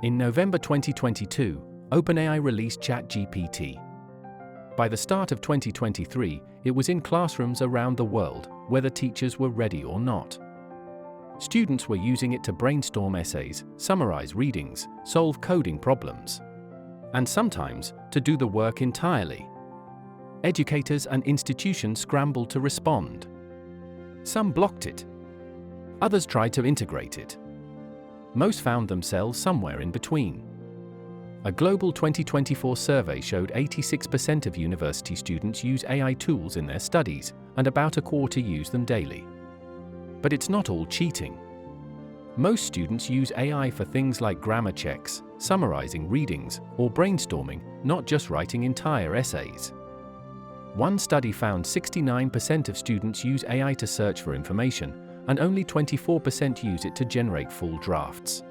In November 2022, OpenAI released ChatGPT. By the start of 2023, it was in classrooms around the world, whether teachers were ready or not. Students were using it to brainstorm essays, summarize readings, solve coding problems, and sometimes to do the work entirely. Educators and institutions scrambled to respond. Some blocked it. Others tried to integrate it. Most found themselves somewhere in between. A global 2024 survey showed 86% of university students use AI tools in their studies, and about a quarter use them daily. But it's not all cheating. Most students use AI for things like grammar checks, summarizing readings, or brainstorming, not just writing entire essays. One study found 69% of students use AI to search for information, and only 24% use it to generate full drafts.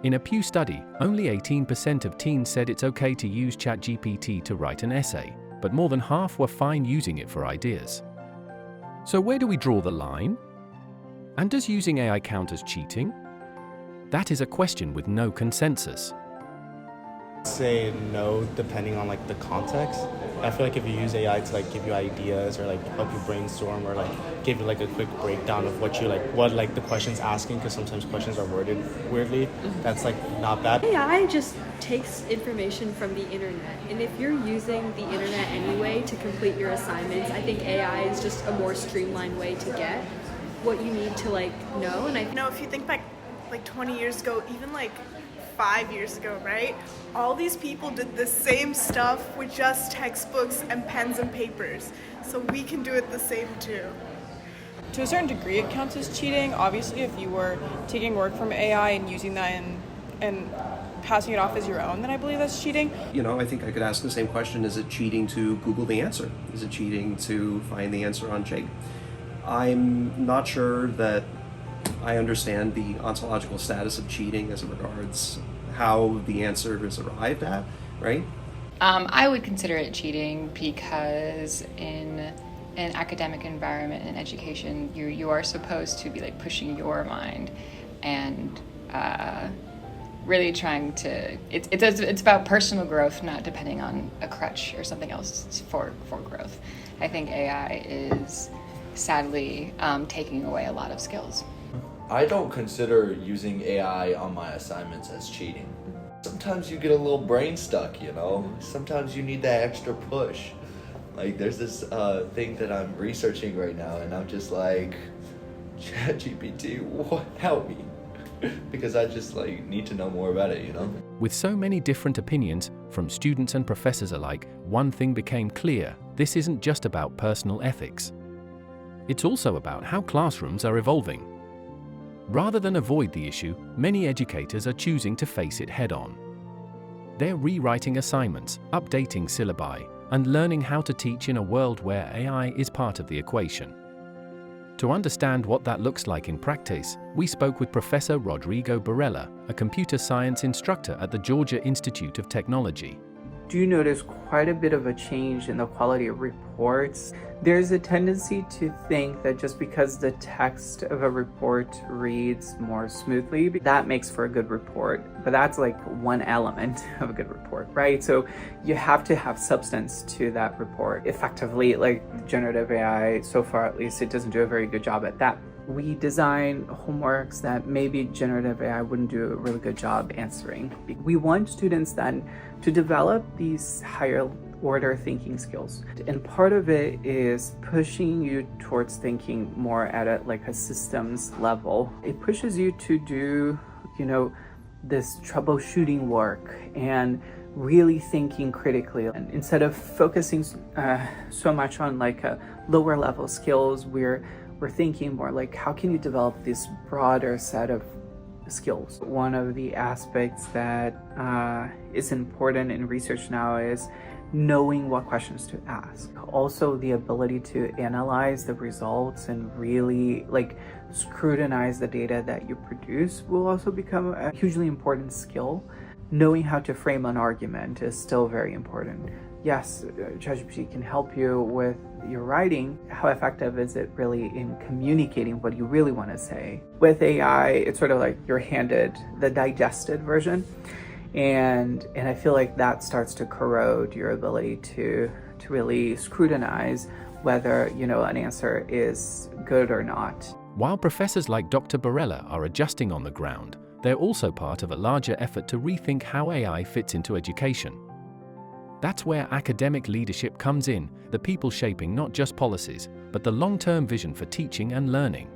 In a Pew study, only 18% of teens said it's okay to use ChatGPT to write an essay, but more than half were fine using it for ideas. So where do we draw the line? And does using AI count as cheating? That is a question with no consensus. Say no, depending on the context. I feel like if you use AI to give you ideas or help you brainstorm or give you a quick breakdown of what you what the question's asking, because sometimes questions are worded weirdly, that's not bad. AI just takes information from the internet, and if you're using the internet anyway to complete your assignments, I think AI is just a more streamlined way to get what you need to know. And if you think back 20 years ago, even 5 years ago, right? All these people did the same stuff with just textbooks and pens and papers. So we can do it the same too. To a certain degree, it counts as cheating. Obviously, if you were taking work from AI and using that and passing it off as your own, then I believe that's cheating. I think I could ask the same question. Is it cheating to Google the answer? Is it cheating to find the answer on Chegg? I'm not sure that I understand the ontological status of cheating as it regards how the answer is arrived at, right? I would consider it cheating because in an academic environment and education, you are supposed to be pushing your mind and really trying to. It's about personal growth, not depending on a crutch or something else for growth. I think AI is sadly taking away a lot of skills. I don't consider using AI on my assignments as cheating. Sometimes you get a little brain stuck, Sometimes you need that extra push. There's this thing that I'm researching right now, and I'm just ChatGPT, help me. Because I just need to know more about it, With so many different opinions from students and professors alike, one thing became clear: this isn't just about personal ethics. It's also about how classrooms are evolving. Rather than avoid the issue, many educators are choosing to face it head-on. They're rewriting assignments, updating syllabi, and learning how to teach in a world where AI is part of the equation. To understand what that looks like in practice, we spoke with Professor Rodrigo Barella, a computer science instructor at the Georgia Institute of Technology. Do you notice quite a bit of a change in the quality of reports? There's a tendency to think that just because the text of a report reads more smoothly, that makes for a good report. But that's one element of a good report, right? So you have to have substance to that report. Effectively, generative AI, so far at least, it doesn't do a very good job at that. We design homeworks that maybe generative AI wouldn't do a really good job answering. We want students then to develop these higher order thinking skills. And part of it is pushing you towards thinking more at a systems level. It pushes you to do, this troubleshooting work and really thinking critically. And instead of focusing so much on lower level skills, we're thinking more how can you develop this broader set of skills. One of the aspects that is important in research now is knowing what questions to ask. Also, the ability to analyze the results and really scrutinize the data that you produce will also become a hugely important skill. knowing how to frame an argument is still very important. Yes, ChatGPT can help you with your writing. How effective is it really in communicating what you really want to say? With AI, it's sort of like you're handed the digested version, and I feel like that starts to corrode your ability to really scrutinize whether, an answer is good or not. While professors like Dr. Barella are adjusting on the ground, they're also part of a larger effort to rethink how AI fits into education. That's where academic leadership comes in, the people shaping not just policies, but the long-term vision for teaching and learning.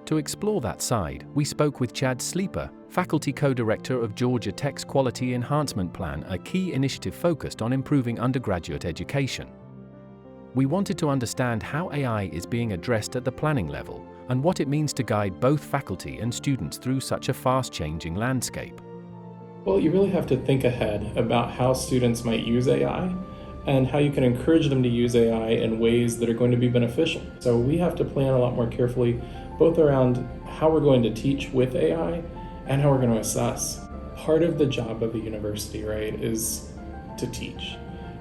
To explore that side, we spoke with Chad Sleeper, faculty co-director of Georgia Tech's Quality Enhancement Plan, a key initiative focused on improving undergraduate education. We wanted to understand how AI is being addressed at the planning level and what it means to guide both faculty and students through such a fast-changing landscape. Well, you really have to think ahead about how students might use AI and how you can encourage them to use AI in ways that are going to be beneficial. So we have to plan a lot more carefully, both around how we're going to teach with AI and how we're going to assess. Part of the job of the university, right, is to teach.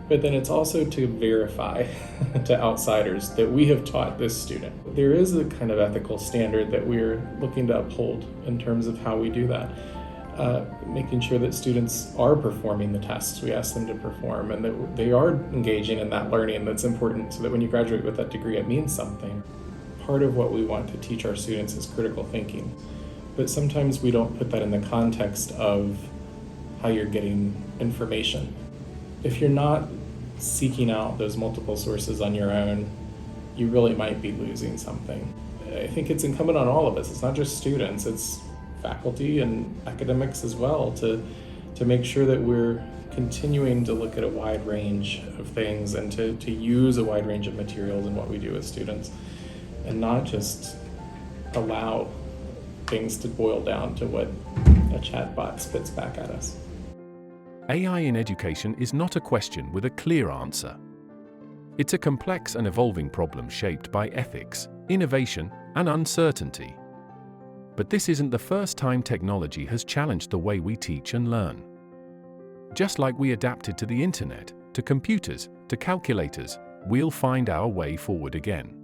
But then it's also to verify to outsiders that we have taught this student. There is a kind of ethical standard that we're looking to uphold in terms of how we do that. Making sure that students are performing the tests we ask them to perform and that they are engaging in that learning that's important so that when you graduate with that degree, it means something. Part of what we want to teach our students is critical thinking, but sometimes we don't put that in the context of how you're getting information. If you're not seeking out those multiple sources on your own, you really might be losing something. I think it's incumbent on all of us. It's not just students, it's faculty and academics as well to make sure that we're continuing to look at a wide range of things and to use a wide range of materials in what we do with students and not just allow things to boil down to what a chatbot spits back at us. AI in education is not a question with a clear answer. It's a complex and evolving problem shaped by ethics, innovation, and uncertainty. But this isn't the first time technology has challenged the way we teach and learn. Just like we adapted to the internet, to computers, to calculators, we'll find our way forward again.